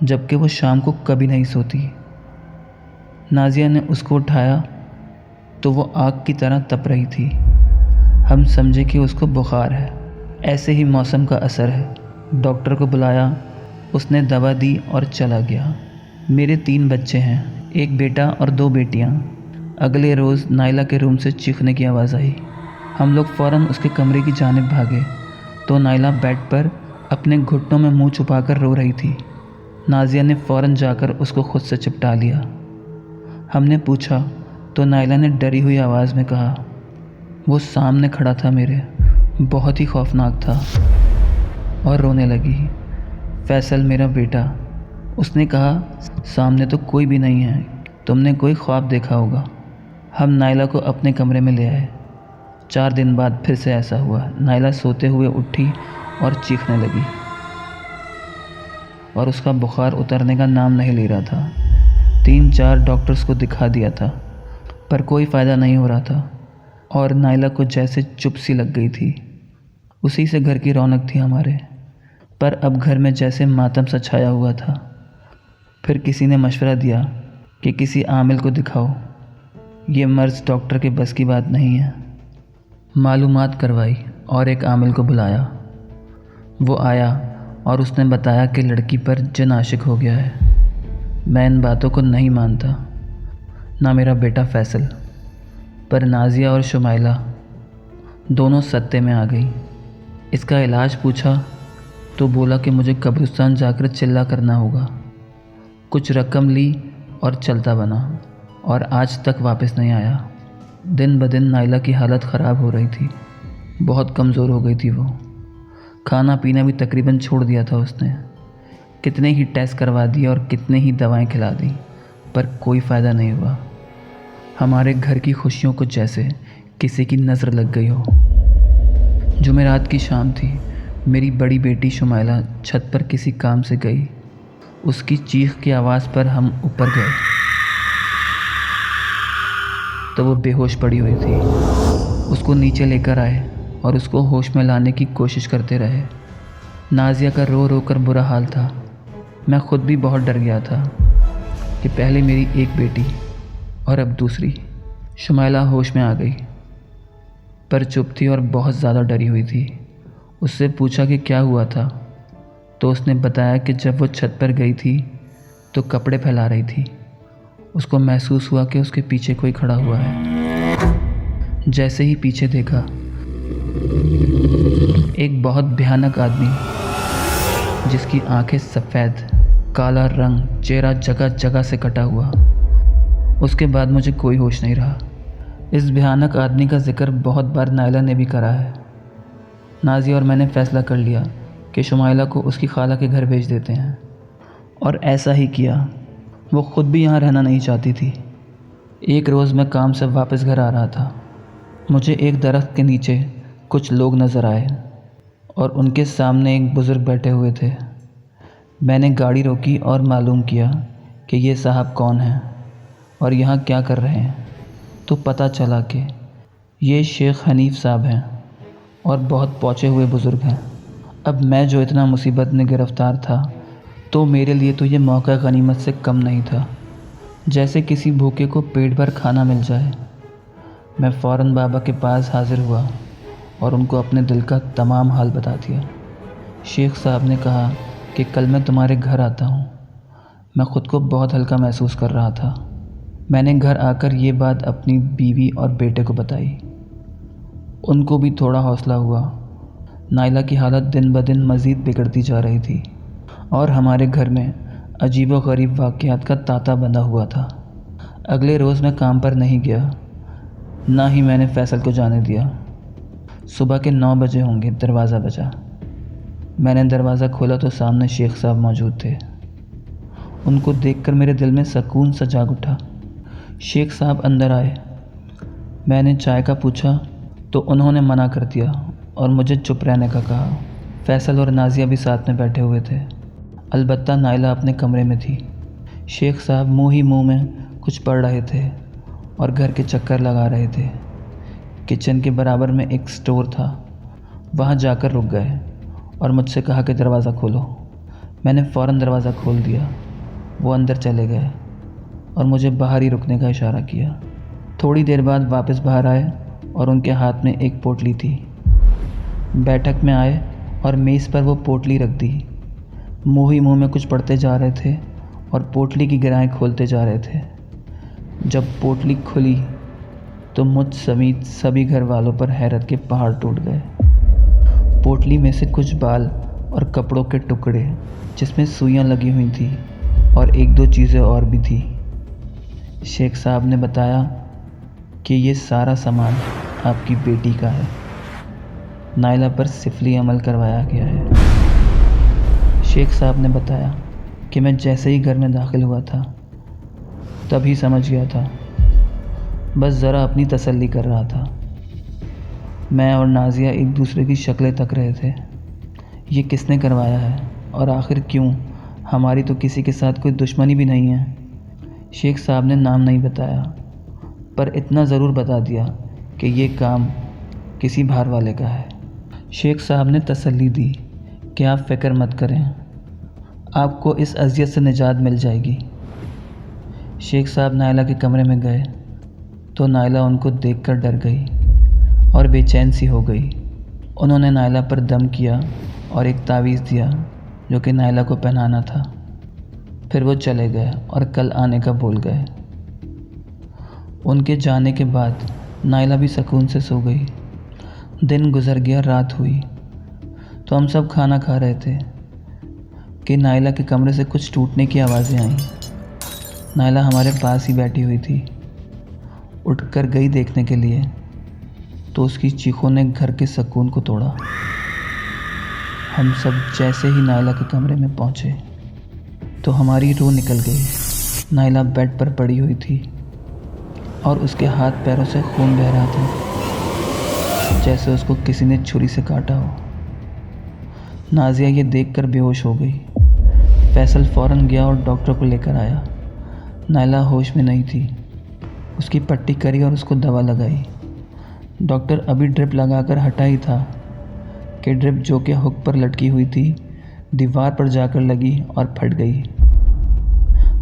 جبکہ وہ شام کو کبھی نہیں سوتی۔ نازیہ نے اس کو اٹھایا تو وہ آگ کی طرح تپ رہی تھی۔ ہم سمجھے کہ اس کو بخار ہے، ایسے ہی موسم کا اثر ہے۔ ڈاکٹر کو بلایا، اس نے دوا دی اور چلا گیا۔ میرے 3 بچے ہیں، ایک بیٹا اور 2 بیٹیاں۔ اگلے روز نائلہ کے روم سے چیخنے کی آواز آئی۔ ہم لوگ فوراً اس کے کمرے کی جانب بھاگے تو نائلہ بیڈ پر اپنے گھٹنوں میں منہ چھپا کر رو رہی تھی۔ نازیہ نے فوراً جا کر اس کو خود سے چپٹا لیا۔ ہم نے پوچھا تو نائلہ نے ڈری ہوئی آواز میں کہا، وہ سامنے کھڑا تھا میرے، بہت ہی خوفناک تھا، اور رونے لگی۔ فیصل میرا بیٹا، اس نے کہا، سامنے تو کوئی بھی نہیں ہے، تم نے کوئی خواب دیکھا ہوگا۔ ہم نائلہ کو اپنے کمرے میں لے آئے۔ 4 دن بعد پھر سے ایسا ہوا۔ نائلہ سوتے ہوئے اٹھی اور چیخنے لگی، اور اس کا بخار اترنے کا نام نہیں لے رہا تھا۔ 3-4 ڈاکٹرز کو دکھا دیا تھا، پر کوئی فائدہ نہیں ہو رہا تھا، اور نائلہ کو جیسے چپ سی لگ گئی تھی۔ اسی سے گھر کی رونق تھی ہمارے، پر اب گھر میں جیسے ماتم سا چھایا ہوا تھا۔ پھر کسی نے مشورہ دیا کہ کسی عامل کو دکھاؤ، یہ مرض ڈاکٹر کے بس کی بات نہیں ہے۔ معلومات کروائی اور ایک عامل کو بلایا۔ وہ آیا اور اس نے بتایا کہ لڑکی پر جن عاشق ہو گیا ہے۔ میں ان باتوں کو نہیں مانتا، نہ میرا بیٹا فیصل، پر نازیہ اور شمائلہ دونوں ستے میں آ گئی۔ اس کا علاج پوچھا تو بولا کہ مجھے قبرستان جا کر چلہ کرنا ہوگا۔ کچھ رقم لی اور چلتا بنا، اور آج تک واپس نہیں آیا۔ دن بدن نائلہ کی حالت خراب ہو رہی تھی، بہت کمزور ہو گئی تھی وہ۔ کھانا پینا بھی تقریباً چھوڑ دیا تھا اس نے۔ کتنے ہی ٹیسٹ کروا دیے اور کتنے ہی دوائیں کھلا دیں، پر کوئی فائدہ نہیں ہوا۔ ہمارے گھر کی خوشیوں کو جیسے کسی کی نظر لگ گئی ہو۔ جمعرات کی شام تھی۔ میری بڑی بیٹی شمائلہ چھت پر کسی کام سے گئی۔ اس کی چیخ کی آواز پر ہم اوپر گئے تو وہ بے ہوش پڑی ہوئی تھی۔ اس کو نیچے لے کر آئے اور اس کو ہوش میں لانے کی کوشش کرتے رہے۔ نازیہ کا رو رو کر برا حال تھا۔ میں خود بھی بہت ڈر گیا تھا کہ پہلے میری ایک بیٹی اور اب دوسری۔ شمائلہ ہوش میں آ گئی، پر چپ تھی اور بہت زیادہ ڈری ہوئی تھی۔ اس سے پوچھا کہ کیا ہوا تھا، تو اس نے بتایا کہ جب وہ چھت پر گئی تھی تو کپڑے پھیلا رہی تھی۔ اس کو محسوس ہوا کہ اس کے پیچھے کوئی کھڑا ہوا ہے۔ جیسے ہی پیچھے دیکھا، ایک بہت بھیانک آدمی، جس کی آنکھیں سفید، کالا رنگ، چہرہ جگہ جگہ سے کٹا ہوا۔ اس کے بعد مجھے کوئی ہوش نہیں رہا۔ اس بھیانک آدمی کا ذکر بہت بار نائلہ نے بھی کرا ہے۔ نازیہ اور میں نے فیصلہ کر لیا کہ شمائلہ کو اس کی خالہ کے گھر بھیج دیتے ہیں، اور ایسا ہی کیا۔ وہ خود بھی یہاں رہنا نہیں چاہتی تھی۔ ایک روز میں کام سے واپس گھر آ رہا تھا۔ مجھے ایک درخت کے نیچے کچھ لوگ نظر آئے، اور ان کے سامنے ایک بزرگ بیٹھے ہوئے تھے۔ میں نے گاڑی روکی اور معلوم کیا کہ یہ صاحب کون ہیں اور یہاں کیا کر رہے ہیں، تو پتہ چلا کہ یہ شیخ حنیف صاحب ہیں اور بہت پہنچے ہوئے بزرگ ہیں۔ اب میں جو اتنا مصیبت میں گرفتار تھا، تو میرے لیے تو یہ موقع غنیمت سے کم نہیں تھا، جیسے کسی بھوکے کو پیٹ بھر کھانا مل جائے۔ میں فوراً بابا کے پاس حاضر ہوا اور ان کو اپنے دل کا تمام حال بتا دیا۔ شیخ صاحب نے کہا کہ کل میں تمہارے گھر آتا ہوں۔ میں خود کو بہت ہلکا محسوس کر رہا تھا۔ میں نے گھر آ کر یہ بات اپنی بیوی اور بیٹے کو بتائی۔ ان کو بھی تھوڑا حوصلہ ہوا۔ نائلہ کی حالت دن بدن مزید بگڑتی جا رہی تھی، اور ہمارے گھر میں عجیب و غریب واقعات کا تانتا بندھا ہوا تھا۔ اگلے روز میں کام پر نہیں گیا، نہ ہی میں نے فیصل کو جانے دیا۔ صبح کے 9 بجے ہوں گے، دروازہ بجا۔ میں نے دروازہ کھولا تو سامنے شیخ صاحب موجود تھے۔ ان کو دیکھ کر میرے دل میں سکون سا جاگ اٹھا۔ شیخ صاحب اندر آئے۔ میں نے چائے کا پوچھا تو انہوں نے منع کر دیا اور مجھے چپ رہنے کا کہا۔ فیصل اور نازیہ بھی ساتھ میں بیٹھے ہوئے تھے، البتہ نائلہ اپنے کمرے میں تھی۔ شیخ صاحب منہ ہی منہ میں کچھ پڑھ رہے تھے اور گھر کے چکر لگا رہے تھے۔ کچن کے برابر میں ایک سٹور تھا، وہاں جا کر رک گئے اور مجھ سے کہا کہ دروازہ کھولو۔ میں نے فوراً دروازہ کھول دیا۔ وہ اندر چلے گئے اور مجھے باہر ہی رکنے کا اشارہ کیا۔ تھوڑی دیر بعد واپس باہر آئے اور ان کے ہاتھ میں ایک پوٹلی تھی۔ بیٹھک میں آئے اور میز پر وہ پوٹلی رکھ دی۔ منہ ہی منہ میں کچھ پڑھتے جا رہے تھے اور پوٹلی کی گرہیں کھولتے جا رہے تھے۔ جب پوٹلی کھلی تو مجھ سمیت سبھی گھر والوں پر حیرت کے پہاڑ ٹوٹ گئے۔ پوٹلی میں سے کچھ بال اور کپڑوں کے ٹکڑے جس میں سوئیاں لگی ہوئی تھیں اور ایک دو چیزیں اور بھی تھیں۔ شیخ صاحب نے بتایا کہ یہ سارا سامان آپ کی بیٹی کا ہے۔ نائلہ پر سفلی عمل کروایا گیا ہے۔ شیخ صاحب نے بتایا کہ میں جیسے ہی گھر میں داخل ہوا تھا تبھی سمجھ گیا تھا، بس ذرا اپنی تسلی کر رہا تھا۔ میں اور نازیہ ایک دوسرے کی شکلیں تک رہے تھے۔ یہ کس نے کروایا ہے اور آخر کیوں؟ ہماری تو کسی کے ساتھ کوئی دشمنی بھی نہیں ہے۔ شیخ صاحب نے نام نہیں بتایا، پر اتنا ضرور بتا دیا کہ یہ کام کسی باہر والے کا ہے۔ شیخ صاحب نے تسلی دی کہ آپ فکر مت کریں، آپ کو اس اذیت سے نجات مل جائے گی۔ شیخ صاحب نائلہ کے کمرے میں گئے تو نائلہ ان کو دیکھ کر ڈر گئی اور بے چین سی ہو گئی۔ انہوں نے نائلہ پر دم کیا اور ایک تعویذ دیا جو کہ نائلہ کو پہنانا تھا۔ پھر وہ چلے گئے اور کل آنے کا بول گئے۔ ان کے جانے کے بعد نائلہ بھی سکون سے سو گئی۔ دن گزر گیا، رات ہوئی تو ہم سب کھانا کھا رہے تھے کہ نائلہ کے کمرے سے کچھ ٹوٹنے کی آوازیں آئیں۔ نائلہ ہمارے پاس ہی بیٹھی ہوئی تھی۔ اٹھ کر گئی دیکھنے کے لیے تو اس کی چیخوں نے گھر کے سکون کو توڑا۔ ہم سب جیسے ہی نائلہ کے کمرے میں پہنچے تو ہماری روح نکل گئی۔ نائلہ بیڈ پر پڑی ہوئی تھی اور اس کے ہاتھ پیروں سے خون بہہ رہا تھا، جیسے اس کو کسی نے چھری سے کاٹا ہو۔ نازیہ یہ دیکھ کر بے ہوش ہو گئی۔ فیصل فوراً گیا اور ڈاکٹر کو لے کر آیا۔ نائلہ ہوش میں نہیں تھی۔ اس کی پٹی کری اور اس کو دوا لگائی۔ ڈاکٹر ابھی ڈرپ لگا کر ہٹا ہی تھا کہ ڈرپ جو کہ ہک پر لٹکی ہوئی تھی دیوار پر جا کر لگی اور پھٹ گئی۔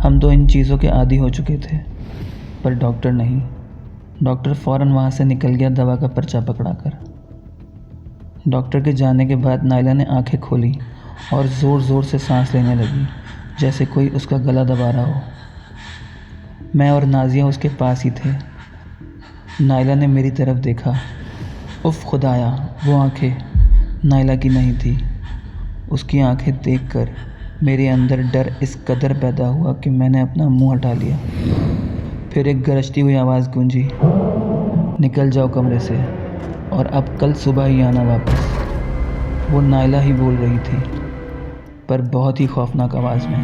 ہم تو ان چیزوں کے عادی ہو چکے تھے، پر ڈاکٹر نہیں۔ ڈاکٹر فوراً وہاں سے نکل گیا دوا کا پرچہ پکڑا کر۔ ڈاکٹر کے جانے کے بعد نائلہ نے آنکھیں کھولی اور زور زور سے سانس لینے لگی، جیسے کوئی اس کا گلا دبا رہا ہو۔ میں اور نازیہ اس کے پاس ہی تھے۔ نائلہ نے میری طرف دیکھا۔ اف خدایا، وہ آنکھیں نائلہ کی نہیں تھی۔ اس کی آنکھیں دیکھ کر میرے اندر ڈر اس قدر پیدا ہوا کہ میں نے اپنا منہ ہٹا لیا۔ پھر ایک گرجتی ہوئی آواز گونجی، نکل جاؤ کمرے سے اور اب کل صبح ہی آنا واپس۔ وہ نائلہ ہی بول رہی تھی، پر بہت ہی خوفناک آواز میں۔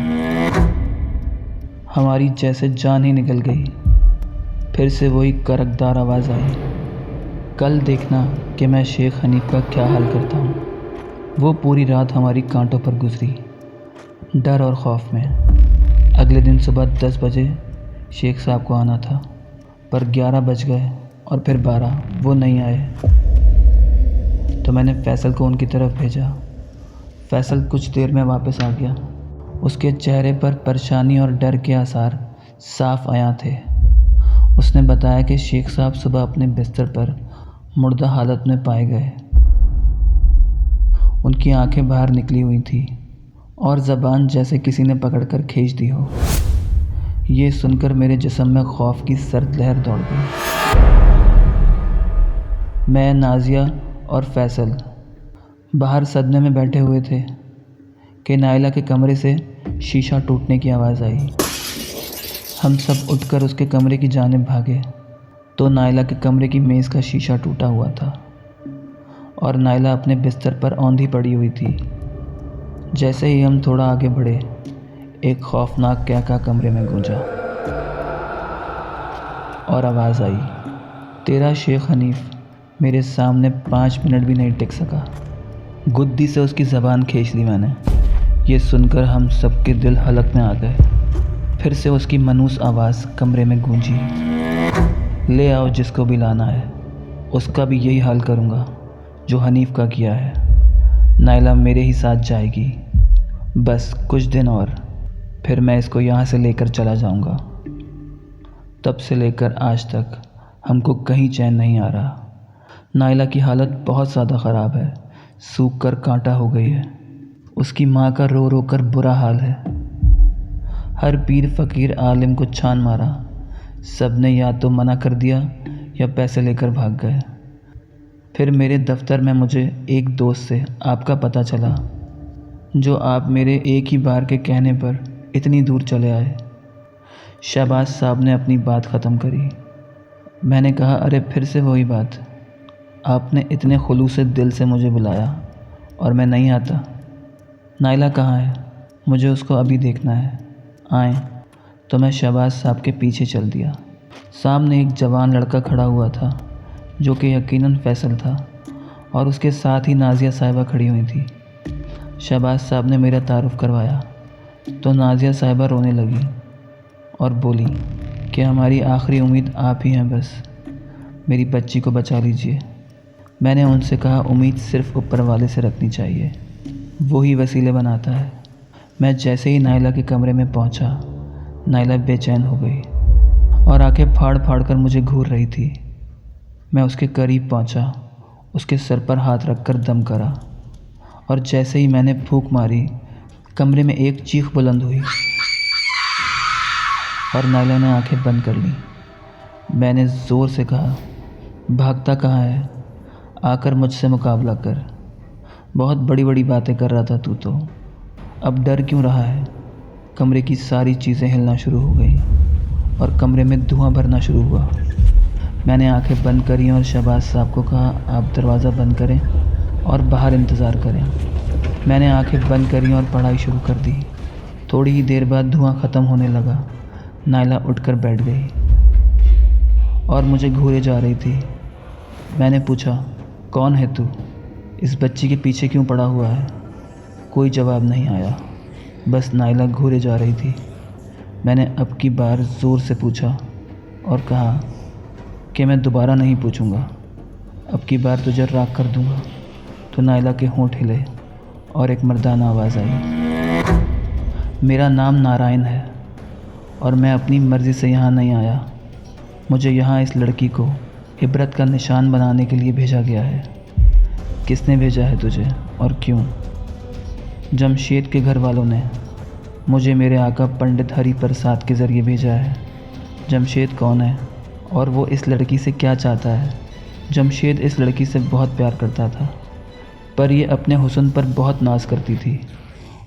ہماری جیسے جان ہی نکل گئی۔ پھر سے وہی کرکدار آواز آئی، کل دیکھنا کہ میں شیخ حنیف کا کیا حال کرتا ہوں۔ وہ پوری رات ہماری کانٹوں پر گزری، ڈر اور خوف میں۔ اگلے دن صبح 10 بجے شیخ صاحب کو آنا تھا، پر 11 بج گئے اور پھر 12۔ وہ نہیں آئے تو میں نے فیصل کو ان کی طرف بھیجا۔ فیصل کچھ دیر میں واپس آ گیا۔ اس کے چہرے پر پریشانی اور ڈر کے آثار صاف عیاں تھے۔ اس نے بتایا کہ شیخ صاحب صبح اپنے بستر پر مردہ حالت میں پائے گئے۔ ان کی آنکھیں باہر نکلی ہوئی تھیں اور زبان جیسے کسی نے پکڑ کر کھینچ دی ہو۔ یہ سن کر میرے جسم میں خوف کی سرد لہر دوڑ گئی۔ میں، نازیہ اور فیصل باہر صدمے میں بیٹھے ہوئے تھے کہ نائلہ کے کمرے سے شیشہ ٹوٹنے کی آواز آئی۔ ہم سب اٹھ کر اس کے کمرے کی جانب بھاگے تو نائلہ کے کمرے کی میز کا شیشہ ٹوٹا ہوا تھا اور نائلہ اپنے بستر پر اوندھی پڑی ہوئی تھی۔ جیسے ہی ہم تھوڑا آگے بڑھے، ایک خوفناک کہکا کمرے میں گونجا اور آواز آئی، تیرا شیخ حنیف۔ میرے سامنے 5 منٹ بھی نہیں ٹک سکا۔ گدی سے اس کی زبان کھینچ لی میں نے۔ یہ سن کر ہم سب کے دل حلق میں آ گئے۔ پھر سے اس کی منحوس آواز کمرے میں گونجی، لے آؤ جس کو بھی لانا ہے، اس کا بھی یہی حال کروں گا جو حنیف کا کیا ہے۔ نائلہ میرے ہی ساتھ جائے گی۔ بس کچھ دن اور، پھر میں اس کو یہاں سے لے کر چلا جاؤں گا۔ تب سے لے کر آج تک ہم کو کہیں چین نہیں آ رہا۔ نائلہ کی حالت بہت زیادہ خراب ہے، سوکھ کر کانٹا ہو گئی ہے۔ اس کی ماں کا رو رو کر برا حال ہے۔ ہر پیر فقیر عالم کو چھان مارا، سب نے یا تو منع کر دیا یا پیسے لے کر بھاگ گئے۔ پھر میرے دفتر میں مجھے ایک دوست سے آپ کا پتہ چلا، جو آپ میرے ایک ہی بار کے کہنے پر اتنی دور چلے آئے۔ شہباز صاحب نے اپنی بات ختم کری۔ میں نے کہا، ارے پھر سے وہی بات، آپ نے اتنے خلوص دل سے مجھے بلایا اور میں نہیں آتا؟ نائلہ کہاں ہے؟ مجھے اس کو ابھی دیکھنا ہے، آئیں۔ تو میں شہباز صاحب کے پیچھے چل دیا۔ سامنے ایک جوان لڑکا کھڑا ہوا تھا، جو کہ یقیناً فیصل تھا، اور اس کے ساتھ ہی نازیہ صاحبہ کھڑی ہوئی تھی۔ شہباز صاحب نے میرا تعارف کروایا تو نازیہ صاحبہ رونے لگی اور بولی کہ ہماری آخری امید آپ ہی ہیں، بس میری بچی کو بچا لیجئے۔ میں نے ان سے کہا، امید صرف اوپر والے سے رکھنی چاہیے، وہی وسیلے بناتا ہے۔ میں جیسے ہی نائلہ کے کمرے میں پہنچا، نائلہ بے چین ہو گئی اور آنکھیں پھاڑ پھاڑ کر مجھے گھور رہی تھی۔ میں اس کے قریب پہنچا، اس کے سر پر ہاتھ رکھ کر دم کرا، اور جیسے ہی میں نے پھونک ماری، کمرے میں ایک چیخ بلند ہوئی اور نائلہ نے آنکھیں بند کر لیں۔ میں نے زور سے کہا، بھاگتا کہاں ہے؟ آ کر مجھ سے مقابلہ کر۔ بہت بڑی بڑی باتیں کر رہا تھا تو اب ڈر کیوں رہا ہے؟ کمرے کی ساری چیزیں ہلنا شروع ہو گئیں اور کمرے میں دھواں بھرنا شروع ہوا۔ میں نے آنکھیں بند کریں اور شہباز صاحب کو کہا، آپ دروازہ بند کریں اور باہر انتظار کریں۔ میں نے آنکھیں بند کریں اور پڑھائی شروع کر دی۔ تھوڑی ہی دیر بعد دھواں ختم ہونے لگا۔ نائلہ اٹھ کر بیٹھ گئی اور مجھے گھورے جا رہی تھی۔ میں نے پوچھا، کون ہے تو؟ اس بچی کے پیچھے کیوں پڑا ہوا ہے؟ کوئی جواب نہیں آیا، بس نائلہ گھورے جا رہی تھی۔ میں نے اب کی بار زور سے پوچھا اور کہا کہ میں دوبارہ نہیں پوچھوں گا، اب کی بار تجھے راکھ کر دوں گا۔ تو نائلہ کے ہونٹ ہلے اور ایک مردانہ آواز آئی، میرا نام نارائن ہے اور میں اپنی مرضی سے یہاں نہیں آیا۔ مجھے یہاں اس لڑکی کو عبرت کا نشان بنانے کے لیے بھیجا گیا ہے۔ کس نے بھیجا ہے تجھے اور کیوں؟ جمشید کے گھر والوں نے مجھے میرے آقا پنڈت ہری پرساد کے ذریعے بھیجا ہے۔ جمشید کون ہے اور وہ اس لڑکی سے کیا چاہتا ہے؟ جمشید اس لڑکی سے بہت پیار کرتا تھا، پر یہ اپنے حسن پر بہت ناز کرتی تھی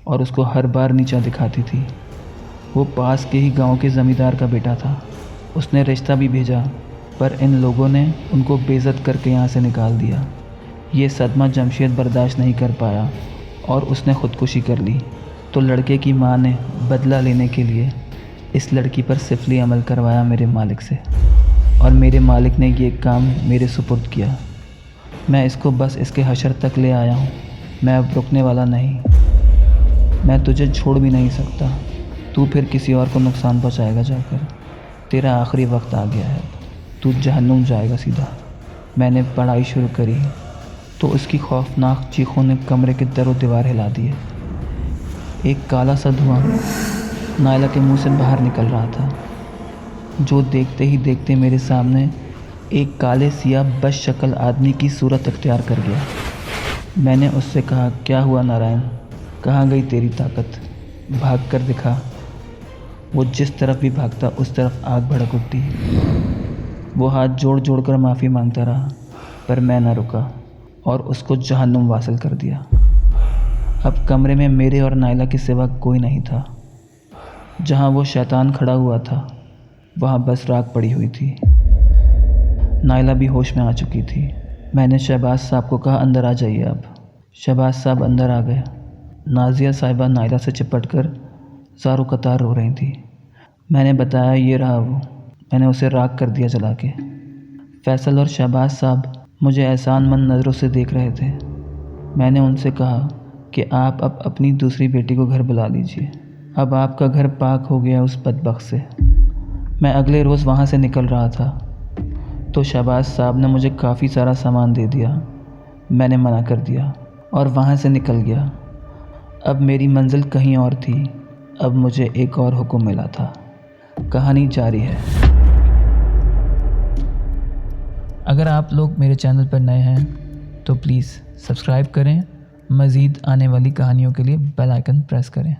اور اس کو ہر بار نیچا دکھاتی تھی۔ وہ پاس کے ہی گاؤں کے زمیندار کا بیٹا تھا۔ اس نے رشتہ بھی بھیجا، پر ان لوگوں نے ان کو بے عزت کر کے یہاں سے نکال دیا۔ یہ صدمہ جمشید برداشت نہیں کر پایا اور اس نے خودکشی کر لی۔ تو لڑکے کی ماں نے بدلہ لینے کے لیے اس لڑکی پر سفلی عمل کروایا میرے مالک سے، اور میرے مالک نے یہ کام میرے سپرد کیا۔ میں اس کو بس اس کے حشر تک لے آیا ہوں، میں اب رکنے والا نہیں۔ میں تجھے چھوڑ بھی نہیں سکتا، تو پھر کسی اور کو نقصان پہنچائے گا جا کر۔ تیرا آخری وقت آ گیا ہے، تو جہنم جائے گا سیدھا۔ میں نے پڑھائی شروع کری تو اس کی خوفناک چیخوں نے کمرے کے در و دیوار ہلا دیے۔ ایک کالا سا دھواں نائلہ کے منہ سے باہر نکل رہا تھا، جو دیکھتے ہی دیکھتے میرے سامنے ایک کالے سیاہ بد شکل آدمی کی صورت اختیار کر گیا۔ میں نے اس سے کہا، کیا ہوا نارائن؟ کہاں گئی تیری طاقت؟ بھاگ کر دکھا۔ وہ جس طرف بھی بھاگتا اس طرف آگ بھڑک اٹھتی۔ وہ ہاتھ جوڑ جوڑ کر معافی مانگتا رہا، پر میں نہ رکا اور اس کو جہنم واصل کر دیا۔ اب کمرے میں میرے اور نائلہ کے سوا کوئی نہیں تھا۔ جہاں وہ شیطان کھڑا ہوا تھا وہاں بس راکھ پڑی ہوئی تھی۔ نائلہ بھی ہوش میں آ چکی تھی۔ میں نے شہباز صاحب کو کہا، اندر آ جائیے اب۔ شہباز صاحب اندر آ گئے۔ نازیہ صاحبہ نائلہ سے چپٹ کر زارو قطار رو رہی تھی۔ میں نے بتایا، یہ رہا وہ، میں نے اسے راکھ کر دیا جلا کے۔ فیصل اور شہباز صاحب مجھے احسان مند نظروں سے دیکھ رہے تھے۔ میں نے ان سے کہا کہ آپ اب اپنی دوسری بیٹی کو گھر بلا لیجیے، اب آپ کا گھر پاک ہو گیا اس بدبخت سے۔ میں اگلے روز وہاں سے نکل رہا تھا تو شہباز صاحب نے مجھے کافی سارا سامان دے دیا۔ میں نے منع کر دیا اور وہاں سے نکل گیا۔ اب میری منزل کہیں اور تھی، اب مجھے ایک اور حکم ملا تھا۔ کہانی جاری ہے۔ اگر آپ لوگ میرے چینل پر نئے ہیں تو پلیز سبسکرائب کریں، مزید آنے والی کہانیوں کے لیے بیل آئیکن پریس کریں۔